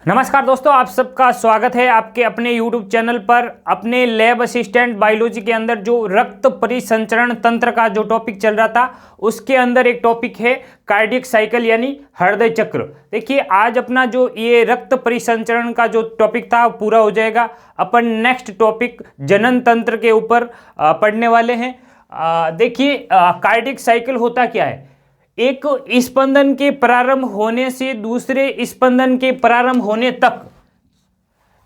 नमस्कार दोस्तों, आप सबका स्वागत है आपके अपने YouTube चैनल पर। अपने लैब असिस्टेंट बायोलॉजी के अंदर जो रक्त परिसंचरण तंत्र का जो टॉपिक चल रहा था, उसके अंदर एक टॉपिक है कार्डियक साइकिल यानी हृदय चक्र। देखिए, आज अपना जो ये रक्त परिसंचरण का जो टॉपिक था पूरा हो जाएगा। अपन नेक्स्ट टॉपिक जनन तंत्र के ऊपर पढ़ने वाले हैं। देखिए, कार्डियक साइकिल होता क्या है? एक स्पंदन के प्रारंभ होने से दूसरे स्पंदन के प्रारंभ होने तक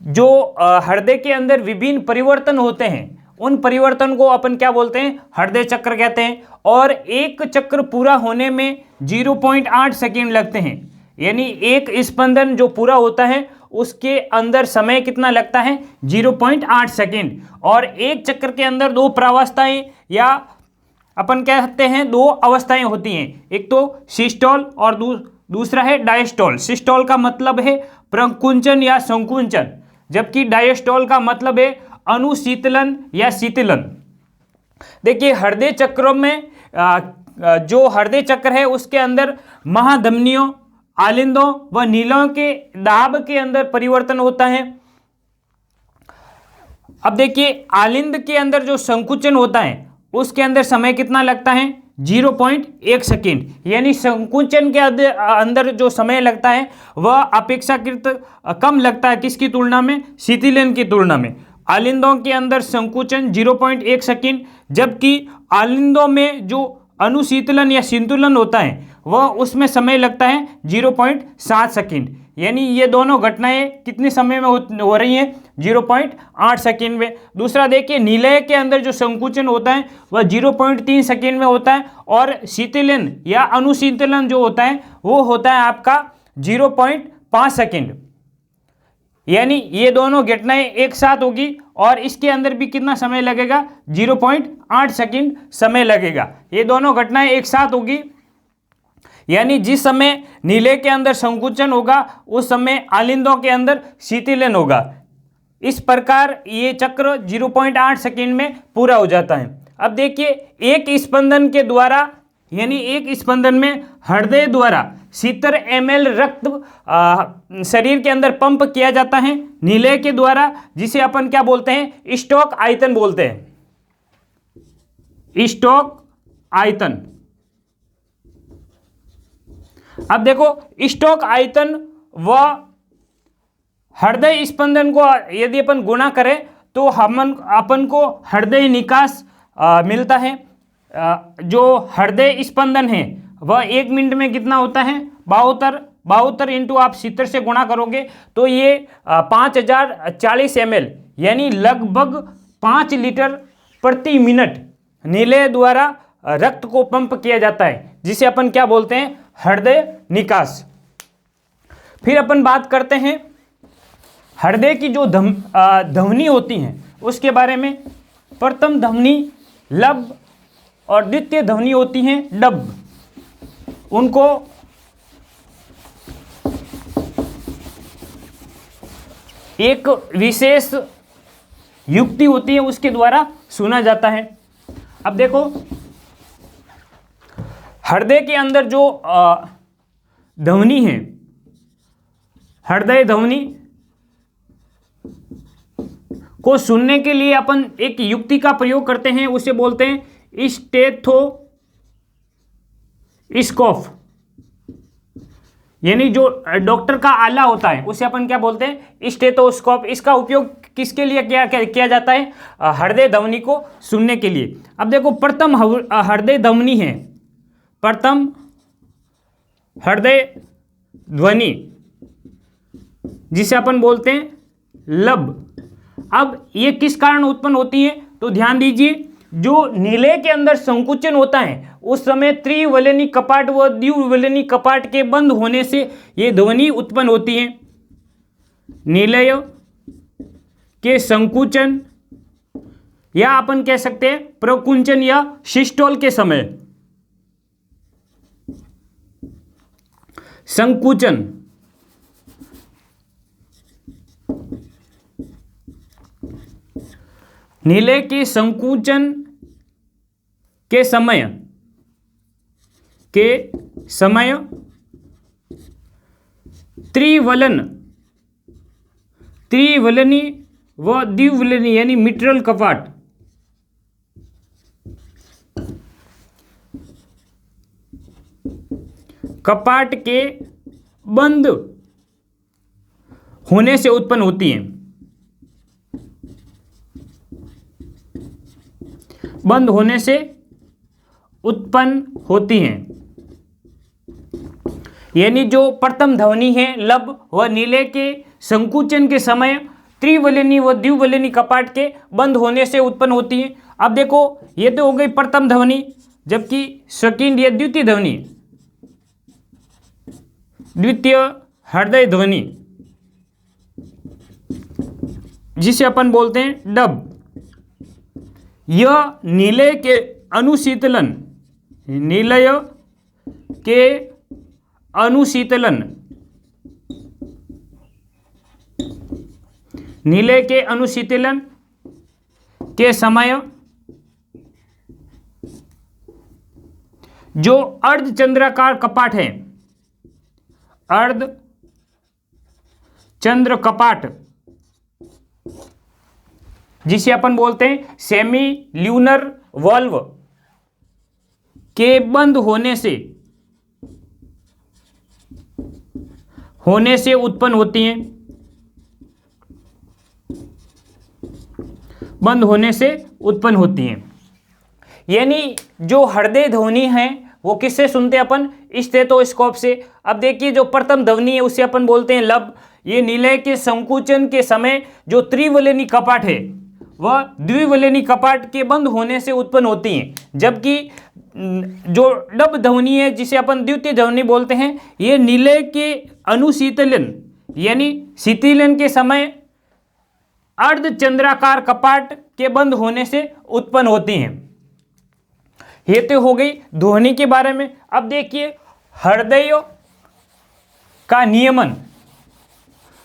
जो हृदय के अंदर विभिन्न परिवर्तन होते हैं, उन परिवर्तन को अपन क्या बोलते हैं? हृदय चक्र कहते हैं। और एक चक्र पूरा होने में 0.8 सेकेंड लगते हैं। यानी एक स्पंदन जो पूरा होता है उसके अंदर समय कितना लगता है? 0.8 सेकेंड। और एक चक्र के अंदर दो प्रावस्थाएं या अपन कहते हैं दो अवस्थाएं होती हैं, एक तो सिस्टोल और दूसरा है डायस्टोल। सिस्टोल का मतलब है प्रकुंचन या संकुंचन, जबकि डायस्टोल का मतलब है अनुशीतलन या शीतलन। देखिए, हृदय चक्रों में जो हृदय चक्र है उसके अंदर महाधमनियों, आलिंदों व नीलों के दाब के अंदर परिवर्तन होता है। अब देखिए, आलिंद के अंदर जो संकुचन होता है उसके अंदर समय कितना लगता है? 0.1 सेकेंड। यानी संकुचन के अंदर जो समय लगता है वह अपेक्षाकृत कम लगता है। किसकी तुलना में? शीतलन की तुलना में। आलिंदों के अंदर संकुचन 0.1 सेकेंड, जबकि आलिंदों में जो अनुशीतलन या संतुलन होता है वह उसमें समय लगता है 0.7 सेकेंड। यानी ये दोनों घटनाएं कितने समय में हो रही हैं? 0.8 सेकेंड में। दूसरा देखिए, नीलय के अंदर जो संकुचन होता है वह 0.3 सेकेंड में होता है, और शीतलन या अनुशीतलन जो होता है वो होता है आपका 0.5 सेकेंड। यानी ये दोनों घटनाएं एक साथ होगी और इसके अंदर भी कितना समय लगेगा? 0.8 सेकेंड समय लगेगा। ये दोनों घटनाएं एक साथ होगी, यानी जिस समय नीले के अंदर संकुचन होगा उस समय आलिंदों के अंदर शीतलन होगा। इस प्रकार ये चक्र 0.8 सेकेंड में पूरा हो जाता है। अब देखिए, एक स्पंदन के द्वारा यानी एक स्पंदन में हृदय द्वारा 70 ml रक्त शरीर के अंदर पंप किया जाता है नीले के द्वारा, जिसे अपन क्या बोलते हैं? स्टॉक आयतन बोलते हैं। स्टॉक आयतन। अब देखो, स्टॉक आयतन व हृदय स्पंदन को यदि अपन गुणा करें तो अपन को हृदय निकास मिलता है। जो हृदय स्पंदन है वह 1 मिनट में कितना होता है? 72 इंटू आप 70 से गुणा करोगे तो ये 5040 ml यानी लगभग 5 लीटर प्रति मिनट नीले द्वारा रक्त को पंप किया जाता है, जिसे अपन क्या बोलते हैं? हृदय निकास। फिर अपन बात करते हैं हृदय की जो धमनी होती हैं उसके बारे में। प्रथम धमनी लब और द्वितीय धमनी होती हैं डब। उनको एक विशेष युक्ति होती है उसके द्वारा सुना जाता है। अब देखो, हृदय के अंदर जो ध्वनि है, हृदय ध्वनि को सुनने के लिए अपन एक युक्ति का प्रयोग करते हैं, उसे बोलते हैं स्टेथोस्कोप। यानी जो डॉक्टर का आला होता है उसे अपन क्या बोलते हैं? स्टेथोस्कोप। इसका उपयोग किसके लिए किया जाता है? हृदय ध्वनि को सुनने के लिए। अब देखो, प्रथम हृदय ध्वनि है, प्रथम हृदय ध्वनि जिसे अपन बोलते हैं लब। अब ये किस कारण उत्पन्न होती है? तो ध्यान दीजिए, जो नीले के अंदर संकुचन होता है उस समय त्रिवलनी कपाट व द्विवलनी कपाट के बंद होने से ये ध्वनि उत्पन्न होती है। नीलय के संकुचन या अपन कह सकते हैं प्रकुंचन या सिस्टोल के समय संकुचन नीले के संकुचन के समय त्रिवलन त्रिवलनी व द्विवलनी यानी मिट्रल कपाट, कपाट के बंद होने से उत्पन्न होती हैं, बंद होने से उत्पन्न होती हैं। यानी जो प्रथम ध्वनि है लब व नीले के संकुचन के समय त्रिवलनी व द्विवलनी कपाट के बंद होने से उत्पन्न होती है। अब देखो ये तो हो गई प्रथम ध्वनि, जबकि सेकंड या द्वितीय ध्वनि, द्वितीय हृदय ध्वनि जिसे अपन बोलते हैं डब, यह निलय के अनुशीतलन, निलय के अनुशीतलन, निलय के अनुशीतलन के समय जो अर्धचंद्राकार कपाट है, अर्धचंद्र कपाट जिसे अपन बोलते हैं सेमी ल्यूनर वॉल्व के बंद होने से उत्पन्न होती हैं, बंद होने से उत्पन्न होती हैं। यानी जो हृदय ध्वनि है वो किससे सुनते हैं अपन? स्टेथोस्कोप से। अब देखिए जो प्रथम ध्वनि है उसे अपन बोलते हैं लब, ये निलय के संकुचन के समय जो त्रिवलनी कपाट है वह द्विवलनी कपाट के बंद होने से उत्पन्न होती हैं, जबकि जो डब ध्वनि है जिसे अपन द्वितीय ध्वनि बोलते हैं, ये निलय के अनुशीतलन यानी शीतलन के समय अर्धचंद्राकार कपाट के बंद होने से उत्पन्न होती हैं। ये तो हो गई ध्वनि के बारे में। अब देखिए हृदय का नियमन,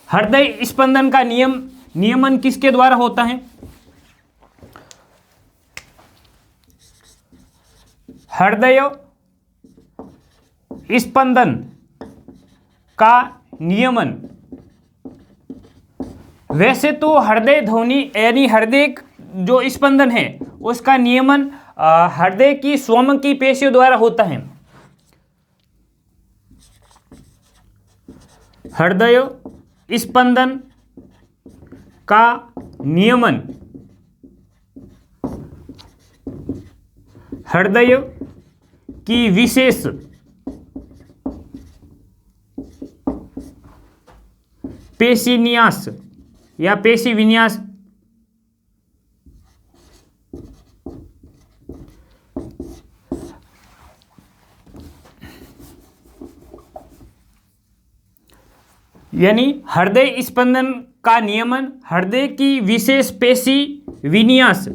हृदय स्पंदन का नियमन किसके द्वारा होता है? हृदय स्पंदन का नियमन, वैसे तो हृदय ध्वनि यानी हृदय जो स्पंदन है उसका नियमन हृदय की स्वयं की पेशियों द्वारा होता है। हृदय स्पंदन का नियमन हृदय की विशेष पेशीन्यास या पेशी विन्यास यानी हृदय स्पंदन का नियमन हृदय की विशेष पेशी विन्यास,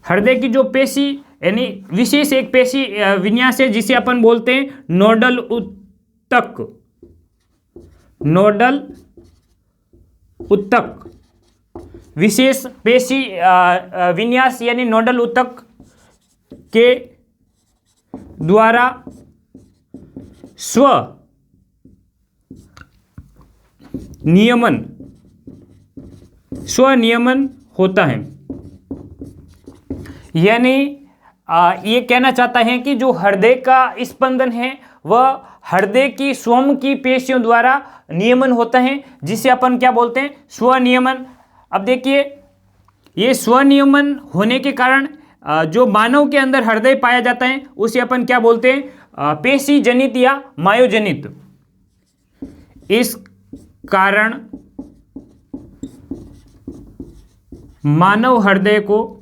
हृदय की जो पेशी यानी विशेष एक पेशी विन्यास है जिसे अपन बोलते हैं नोडल उत्तक, नोडल उत्तक, विशेष पेशी विन्यास यानी नोडल उत्तक के द्वारा स्वनियमन होता है। यानी ये कहना चाहता है कि जो हृदय का स्पंदन है वह हृदय की स्वयं की पेशियों द्वारा नियमन होता है, जिसे अपन क्या बोलते हैं? स्वनियमन। अब देखिए ये स्वनियमन होने के कारण जो मानव के अंदर हृदय पाया जाता है उसे अपन क्या बोलते हैं? पेशी जनित या मायोजनित। इस कारण मानव हृदय को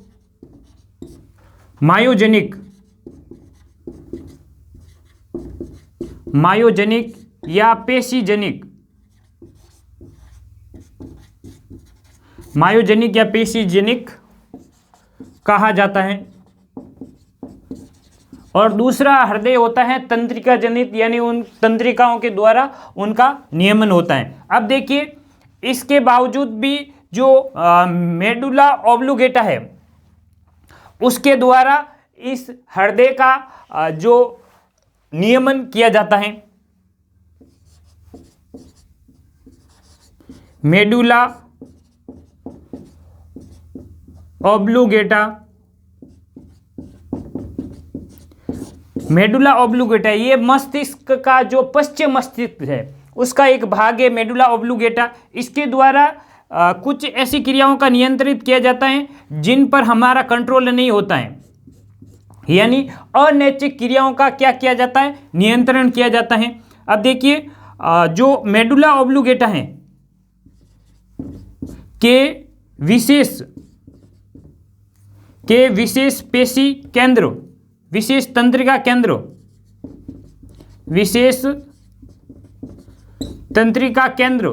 मायोजनिक या पेशीजनिक, मायोजनिक या पेशीजनिक कहा जाता है। और दूसरा हृदय होता है तंत्रिका जनित, यानी उन तंत्रिकाओं के द्वारा उनका नियमन होता है। अब देखिए इसके बावजूद भी जो मेडुला ऑब्लिगेटा है उसके द्वारा इस हृदय का जो नियमन किया जाता है, मेडुला ऑब्लुगेटा, मेडुला ऑब्लुगेटा ये मस्तिष्क का जो पश्चिम मस्तिष्क है उसका एक भाग है मेडुला ऑब्लुगेटा। इसके द्वारा कुछ ऐसी क्रियाओं का नियंत्रित किया जाता है जिन पर हमारा कंट्रोल नहीं होता है, यानी अनैच्छिक क्रियाओं का क्या किया जाता है, नियंत्रण किया जाता है। अब देखिए जो मेडुला ऑब्लुगेटा है के विशेष पेशी केंद्र, विशेष तंत्रिका केंद्र, विशेष तंत्रिका केंद्र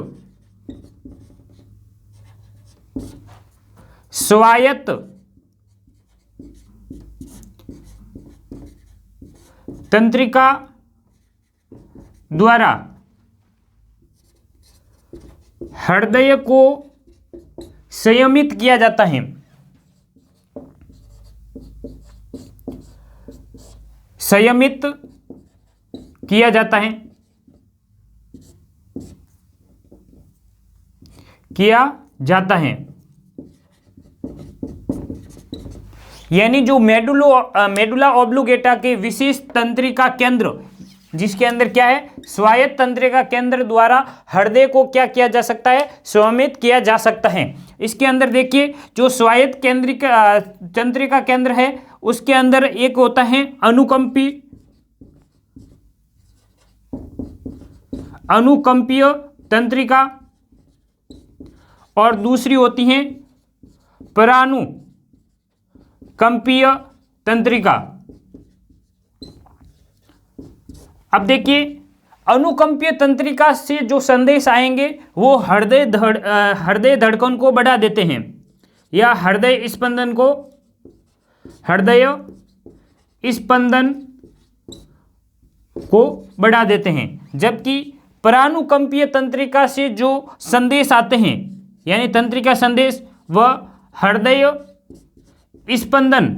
स्वायत्त तंत्रिका द्वारा हृदय को संयमित किया जाता है, संयमित किया जाता है, किया जाता है। यानी जो मेडुला ऑब्लुगेटा के विशेष तंत्रिका केंद्र, जिसके अंदर क्या है, स्वायत्त तंत्रिका केंद्र द्वारा हृदय को क्या किया जा सकता है, संयमित किया जा सकता है। इसके अंदर देखिए जो स्वायत्त तंत्रिका केंद्र है उसके अंदर एक होता है अनुकंपीय तंत्रिका और दूसरी होती है परानुकंपीय तंत्रिका। अब देखिए अनुकंपीय तंत्रिका से जो संदेश आएंगे वो हृदय धड़कन को बढ़ा देते हैं या हृदय स्पंदन को बढ़ा देते हैं, जबकि परानुकंपीय तंत्रिका से जो संदेश आते हैं यानी तंत्रिका संदेश वह हृदय स्पंदन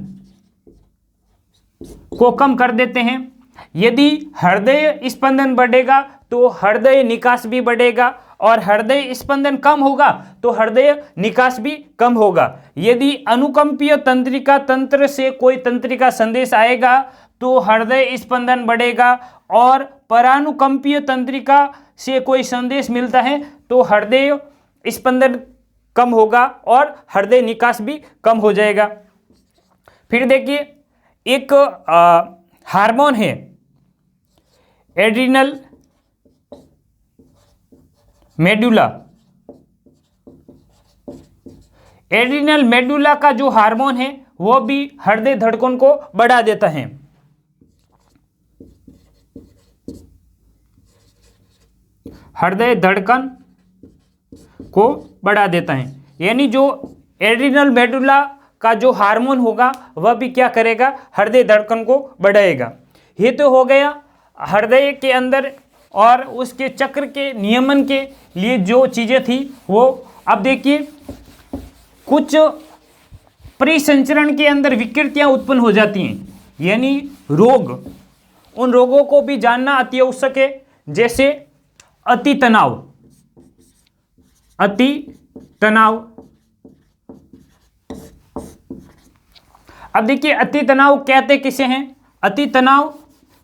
को कम कर देते हैं। यदि हृदय स्पंदन बढ़ेगा तो हृदय निकास भी बढ़ेगा और हृदय स्पंदन कम होगा तो हृदय निकास भी कम होगा। यदि अनुकंपीय तंत्रिका तंत्र से कोई तंत्रिका संदेश आएगा तो हृदय स्पंदन बढ़ेगा और परानुकंपीय तंत्रिका से कोई संदेश मिलता है तो हृदय स्पंदन कम होगा और हृदय निकास भी कम हो जाएगा। फिर देखिए एक हार्मोन है एड्रिनल मेडुला। एड्रिनल मेडुला का जो हार्मोन है वो भी हृदय धड़कन को बढ़ा देता है। हृदय धड़कन को बढ़ा देता है, यानी जो एड्रिनल मेडुला का जो हार्मोन होगा वह भी क्या करेगा, हृदय धड़कन को बढ़ाएगा। ये तो हो गया हृदय के अंदर और उसके चक्र के नियमन के लिए जो चीज़ें थी वो। अब देखिए कुछ परिसंचरण के अंदर विकृतियां उत्पन्न हो जाती हैं, यानी रोग, उन रोगों को भी जानना अति आवश्यक है, जैसे अति तनाव। अब देखिए अति तनाव कहते किसे हैं, अति तनाव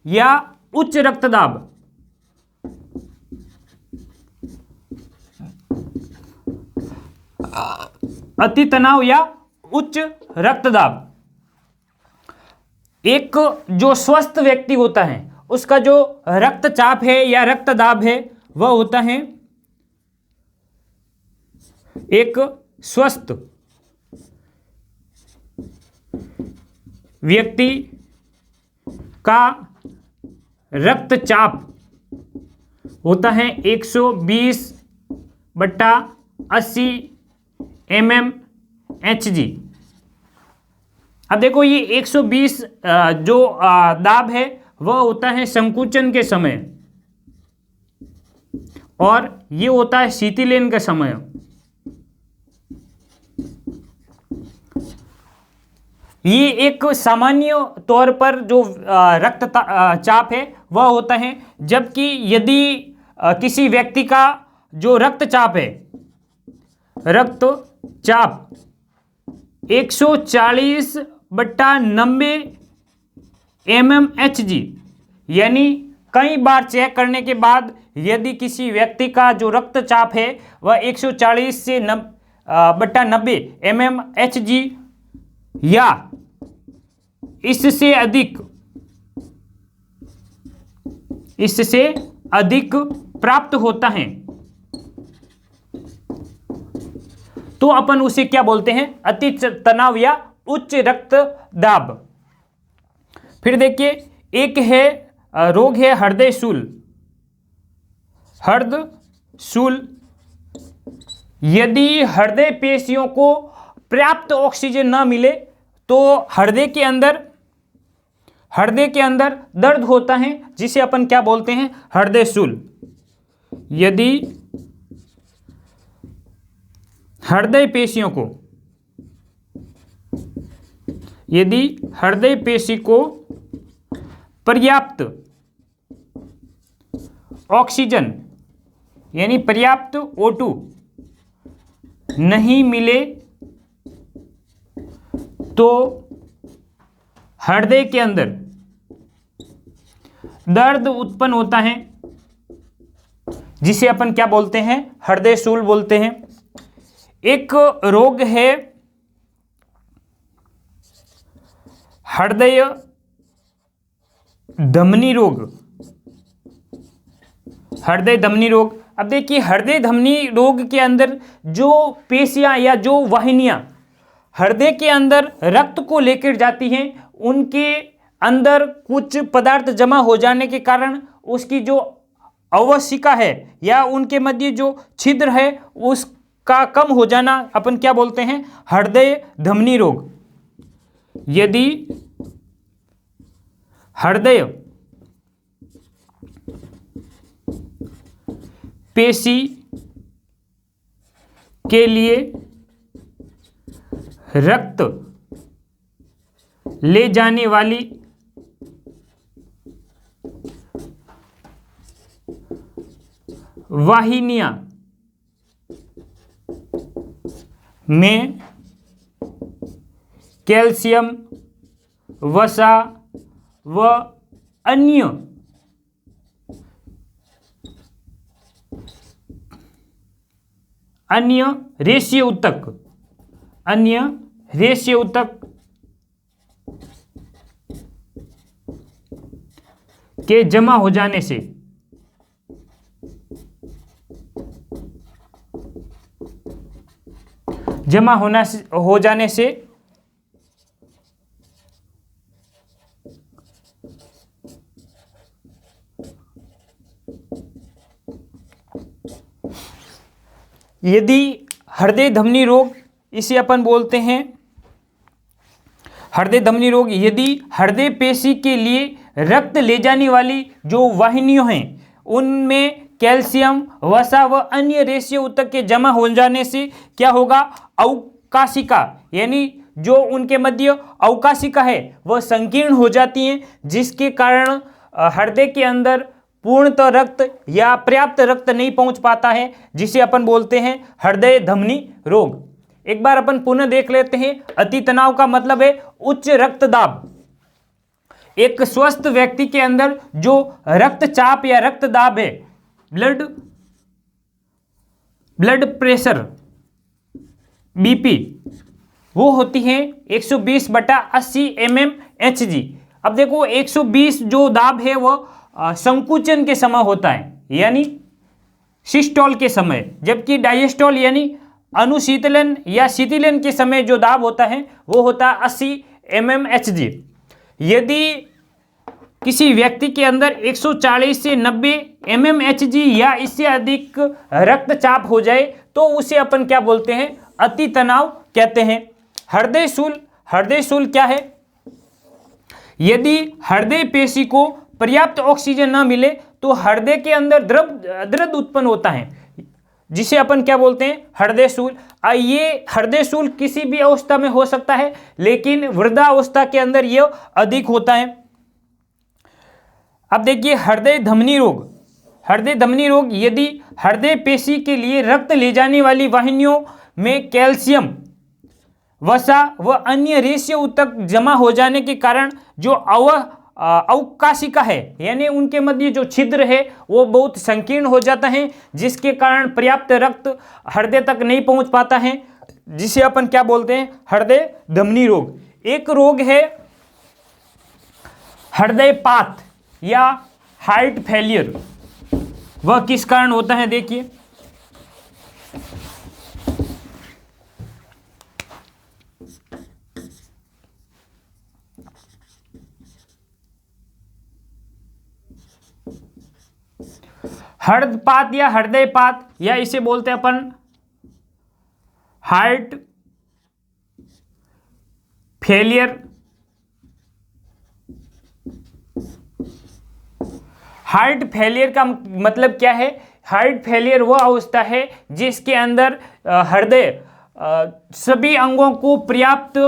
या उच्च रक्तदाब। अति तनाव या उच्च रक्तदाब, एक जो स्वस्थ व्यक्ति होता है उसका जो रक्तचाप है या रक्तदाब है वह होता है, एक स्वस्थ व्यक्ति का रक्तचाप होता है 120/80 mmHg। अब देखो ये 120 जो दाब है वह होता है संकुचन के समय और ये होता है शीतलीकरण के समय। ये एक सामान्य तौर पर जो रक्तचाप है वह होता है, जबकि यदि किसी व्यक्ति का जो रक्तचाप है रक्तचाप 140/90 mmHg, यानी कई बार चेक करने के बाद यदि किसी व्यक्ति का जो रक्तचाप है वह 140 से 90 mmHg या इससे अधिक प्राप्त होता है तो अपन उसे क्या बोलते हैं, अति तनाव या उच्च रक्तदाब। फिर देखिए एक है रोग है हृदय शूल। यदि हृदय पेशियों को पर्याप्त ऑक्सीजन न मिले तो हृदय के अंदर दर्द होता है, जिसे अपन क्या बोलते हैं, हृदय शूल। यदि हृदय पेशी को पर्याप्त ऑक्सीजन यानी पर्याप्त O2 नहीं मिले तो हृदय के अंदर दर्द उत्पन्न होता है, जिसे अपन क्या बोलते हैं, हृदय शूल बोलते हैं। एक रोग है हृदय धमनी रोग। अब देखिए हृदय धमनी रोग के अंदर जो पेशियां या जो वाहिनियां हृदय के अंदर रक्त को लेकर जाती हैं, उनके अंदर कुछ पदार्थ जमा हो जाने के कारण उसकी जो अवशिका है या उनके मध्य जो छिद्र है उसका कम हो जाना अपन क्या बोलते हैं, हृदय धमनी रोग। यदि हृदय पेशी के लिए रक्त ले जाने वाली वाहिनियां में कैल्शियम, वसा व अन्य रेशीय ऊतक के जमा हो जाने से यदि हृदय धमनी रोग, इसे अपन बोलते हैं हृदय धमनी रोग, यदि हृदय पेशी के लिए रक्त ले जाने वाली जो वाहिनियां हैं उनमें कैल्शियम, वसा व अन्य रेशीय ऊतक के जमा हो जाने से क्या होगा, अवकाशिका यानी जो उनके मध्य अवकाशिका है वह संकीर्ण हो जाती हैं, जिसके कारण हृदय के अंदर पूर्णतः रक्त या पर्याप्त रक्त नहीं पहुंच पाता है, जिसे अपन बोलते हैं हृदय धमनी रोग। एक बार अपन पुनः देख लेते हैं। अति तनाव का मतलब है उच्च रक्तदाब। एक स्वस्थ व्यक्ति के अंदर जो रक्तचाप या रक्तदाब है, ब्लड प्रेशर बीपी, वो होती है 120/80 mmHg। अब देखो 120 जो दाब है वो संकुचन के समय होता है यानी सिस्टोल के समय, जबकि डायस्टोल यानी अनुशीतलन या शीतलन के समय जो दाब होता है वो होता है 80 mmHg। यदि किसी व्यक्ति के अंदर 140 से 90 mmHg या इससे अधिक रक्तचाप हो जाए तो उसे अपन क्या बोलते हैं, अति तनाव कहते हैं। हृदय शूल क्या है, यदि हृदय पेशी को पर्याप्त ऑक्सीजन न मिले तो हृदय के अंदर द्रव उत्पन्न होता है, जिसे अपन क्या बोलते हैं, हृदय शूल। ये हृदय शूल किसी भी अवस्था में हो सकता है, लेकिन वृद्धावस्था के अंदर यह अधिक होता है। अब देखिए हृदय धमनी रोग, यदि हृदय पेशी के लिए रक्त ले जाने वाली वाहिनियों में कैल्शियम, वसा व अन्य रेशे तक जमा हो जाने के कारण जो अवकाशिका है यानी उनके मध्य जो छिद्र है वो बहुत संकीर्ण हो जाता है, जिसके कारण पर्याप्त रक्त हृदय तक नहीं पहुंच पाता है, जिसे अपन क्या बोलते हैं, हृदय धमनी रोग। एक रोग है हृदयपात या हार्ट फेलियर। वह किस कारण होता है, देखिए हृदयपात या हृदयपात या इसे बोलते हैं अपन हार्ट फेलियर। हार्ट फेलियर का मतलब क्या है? हार्ट फेलियर वह अवस्था है जिसके अंदर हृदय सभी अंगों को पर्याप्त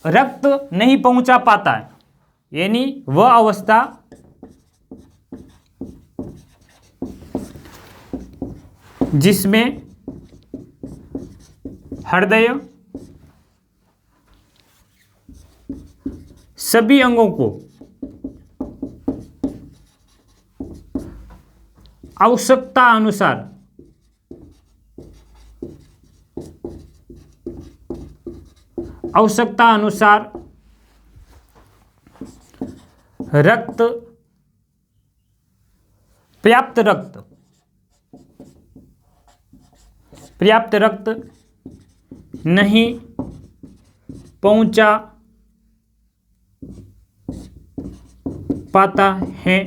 रक्त नहीं पहुंचा पाता है, यानी वह अवस्था जिसमें हृदय सभी अंगों को आवश्यकता अनुसार पर्याप्त रक्त नहीं पहुंचा पाता है,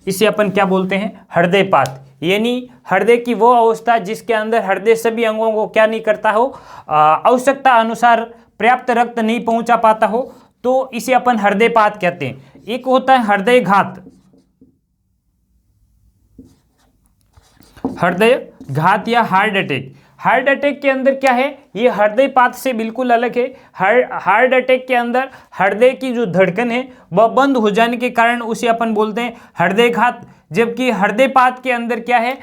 इसे अपन क्या बोलते हैं, हृदयपात। यानी हृदय की वो अवस्था जिसके अंदर हृदय सभी अंगों को क्या नहीं करता हो, आवश्यकता अनुसार पर्याप्त रक्त नहीं पहुंचा पाता हो, तो इसे अपन हृदयपात कहते हैं। एक होता है हृदयघात। हृदयघात या हार्ट अटैक। हार्ट अटैक के अंदर क्या है, ये हृदयपात से बिल्कुल अलग है। हार्ट अटैक के अंदर हृदय की जो धड़कन है वह बंद हो जाने के कारण उसे अपन बोलते हैं हृदयघात। जबकि हृदयपात के अंदर क्या है,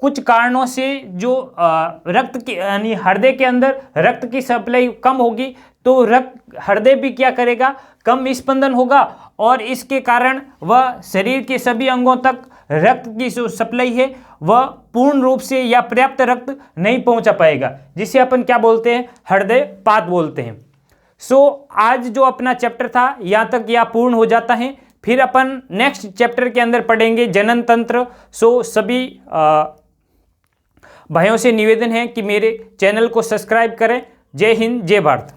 कुछ कारणों से जो रक्त की यानी हृदय के अंदर रक्त की सप्लाई कम होगी, तो हृदय भी क्या करेगा, कम स्पंदन होगा, और इसके कारण वह शरीर के सभी अंगों तक रक्त की जो सप्लाई है वह पूर्ण रूप से या पर्याप्त रक्त नहीं पहुंचा पाएगा, जिसे अपन क्या बोलते हैं, हृदयपात बोलते हैं। आज जो अपना चैप्टर था यहाँ तक यह पूर्ण हो जाता है। फिर अपन नेक्स्ट चैप्टर के अंदर पढ़ेंगे जनन तंत्र। सभी भाइयों से निवेदन है कि मेरे चैनल को सब्सक्राइब करें। जय हिंद, जय भारत।